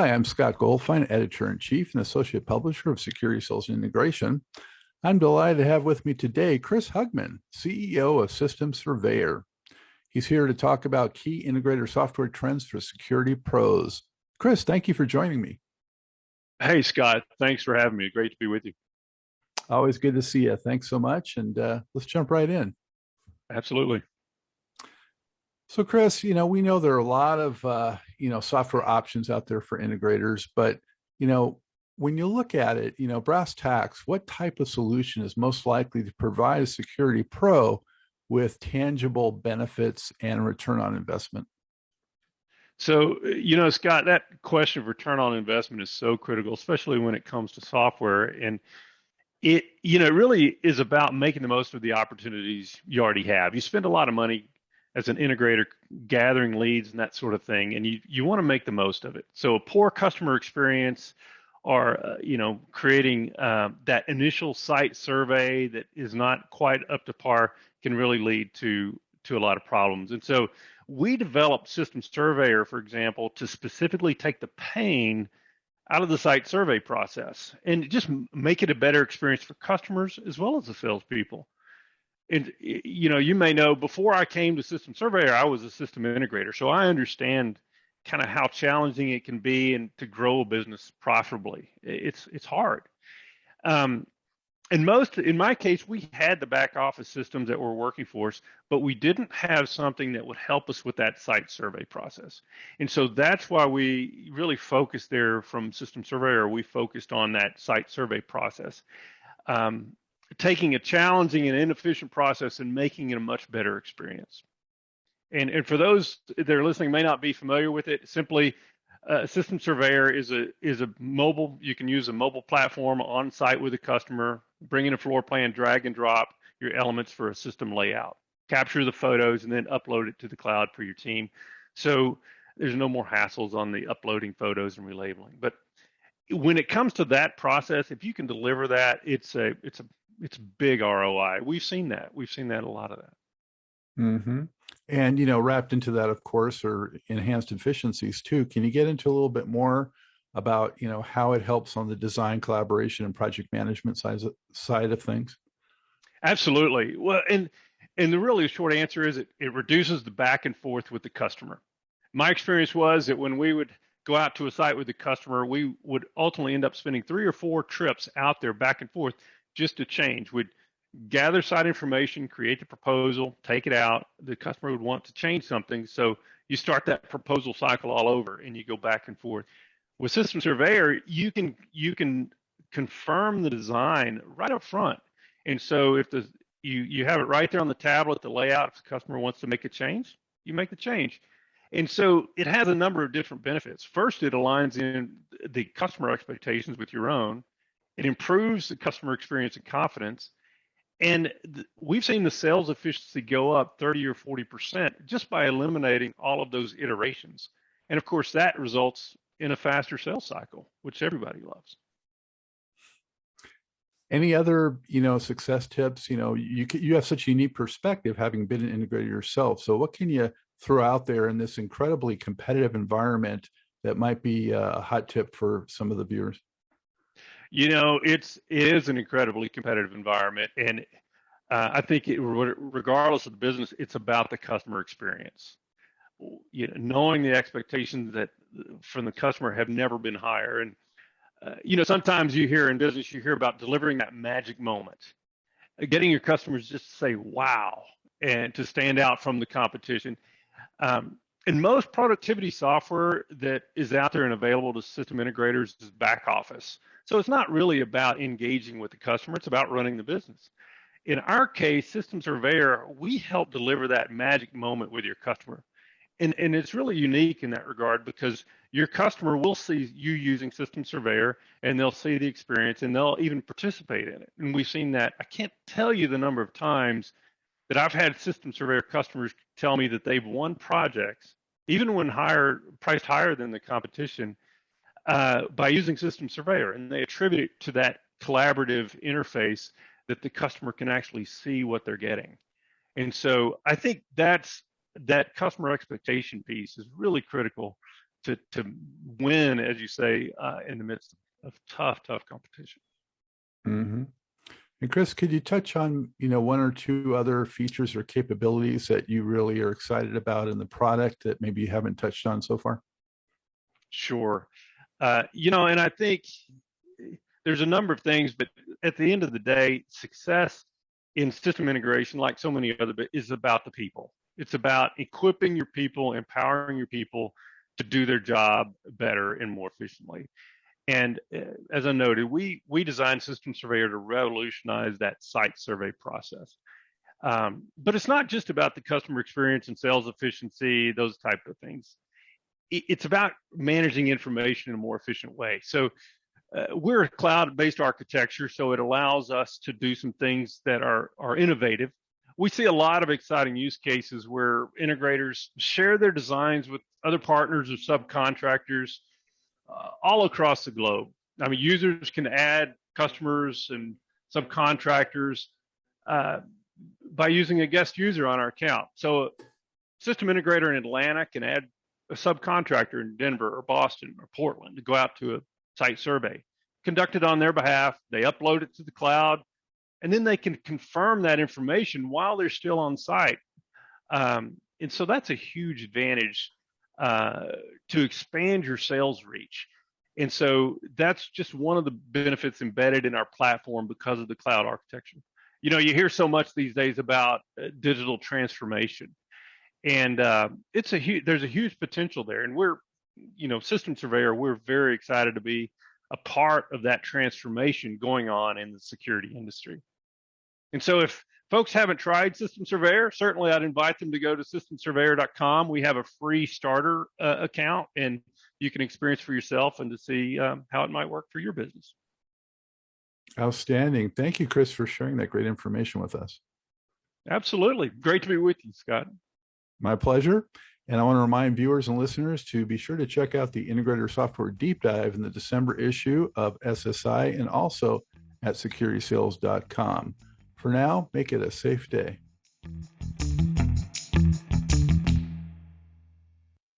Hi, I'm Scott Goldfine, Editor-in-Chief and Associate Publisher of Security Sales and Integration. I'm delighted to have with me today Chris Hugman, CEO of System Surveyor. He's here to talk about key integrator software trends for security pros. Chris, thank you for joining me. Hey, Scott. Thanks for having me. Great to be with you. Always good to see you. Thanks so much. And let's jump right in. Absolutely. So, Chris, we know there are a lot of, software options out there for integrators, but, when you look at it, brass tacks, what type of solution is most likely to provide a security pro with tangible benefits and return on investment? So, Scott, that question of return on investment is so critical, especially when it comes to software. And it really is about making the most of the opportunities you already have. You spend a lot of money as an integrator gathering leads and that sort of thing, and you want to make the most of it. So a poor customer experience or creating that initial site survey that is not quite up to par can really lead to a lot of problems. And so we developed System Surveyor, for example, to specifically take the pain out of the site survey process and just make it a better experience for customers as well as the salespeople. And you may know, before I came to System Surveyor, I was a system integrator, so I understand kind of how challenging it can be and to grow a business profitably. It's hard. In my case, we had the back office systems that were working for us, but we didn't have something that would help us with that site survey process. And so that's why we really focused there from System Surveyor. We focused on that site survey process. Taking a challenging and inefficient process and making it a much better experience. And for those that are listening may not be familiar with it, simply System Surveyor is a mobile. You can use a mobile platform on site with a customer, bring in a floor plan, drag and drop your elements for a system layout, capture the photos, and then upload it to the cloud for your team. So there's no more hassles on the uploading photos and relabeling. But when it comes to that process, if you can deliver that, it's big ROI. We've seen that. We've seen that, a lot of that. Mm-hmm. And, wrapped into that, of course, are enhanced efficiencies too. Can you get into a little bit more about, how it helps on the design, collaboration, and project management side of things? Absolutely. Well, and the really short answer is it reduces the back and forth with the customer. My experience was that when we would go out to a site with the customer, we would ultimately end up spending 3 or 4 trips out there back and forth just to change. We'd gather site information, create the proposal, take it out. The customer would want to change something. So you start that proposal cycle all over and you go back and forth. With System Surveyor, you can confirm the design right up front. And so if you have it right there on the tablet, the layout, if the customer wants to make a change, you make the change. And so it has a number of different benefits. First, it aligns in the customer expectations with your own. It improves the customer experience and confidence. And we've seen the sales efficiency go up 30 or 40% just by eliminating all of those iterations. And of course, that results in a faster sales cycle, which everybody loves. Any other, success tips? You have such a unique perspective, having been an integrator yourself. So what can you throw out there in this incredibly competitive environment that might be a hot tip for some of the viewers? It is an incredibly competitive environment, and I think regardless of the business, it's about the customer experience. Knowing the expectations that from the customer have never been higher, and sometimes you hear in business, you hear about delivering that magic moment, getting your customers just to say wow and to stand out from the competition. And most productivity software that is out there and available to system integrators is back office. So it's not really about engaging with the customer, it's about running the business. In our case, System Surveyor, we help deliver that magic moment with your customer. And it's really unique in that regard because your customer will see you using System Surveyor and they'll see the experience and they'll even participate in it. And we've seen that. I can't tell you the number of times that I've had System Surveyor customers tell me that they've won projects, even when priced higher than the competition, by using System Surveyor, and they attribute it to that collaborative interface that the customer can actually see what they're getting. And so I think that customer expectation piece is really critical to win, as you say, in the midst of tough competition. Mm-hmm. And Chris, could you touch on, one or two other features or capabilities that you really are excited about in the product that maybe you haven't touched on so far? Sure. And I think there's a number of things, but at the end of the day, success in system integration, like so many other, is about the people. It's about equipping your people, empowering your people to do their job better and more efficiently. And as I noted, we designed System Surveyor to revolutionize that site survey process. But it's not just about the customer experience and sales efficiency, those type of things. It's about managing information in a more efficient way. So we're a cloud-based architecture, so it allows us to do some things that are innovative. We see a lot of exciting use cases where integrators share their designs with other partners or subcontractors all across the globe. I mean, users can add customers and subcontractors by using a guest user on our account. So a system integrator in Atlanta can add a subcontractor in Denver or Boston or Portland to go out to a site survey, conduct it on their behalf. They upload it to the cloud, and then they can confirm that information while they're still on site. And so that's a huge advantage to expand your sales reach. And so that's just one of the benefits embedded in our platform because of the cloud architecture. You hear so much these days about digital transformation, and there's a huge potential there. And we're, System Surveyor, we're very excited to be a part of that transformation going on in the security industry. And so if folks haven't tried System Surveyor, certainly I'd invite them to go to systemsurveyor.com. We have a free starter account, and you can experience for yourself and to see how it might work for your business. Outstanding. Thank you, Chris, for sharing that great information with us. Absolutely. Great to be with you, Scott. My pleasure. And I want to remind viewers and listeners to be sure to check out the Integrator Software Deep Dive in the December issue of SSI and also at securitysales.com. For now, make it a safe day.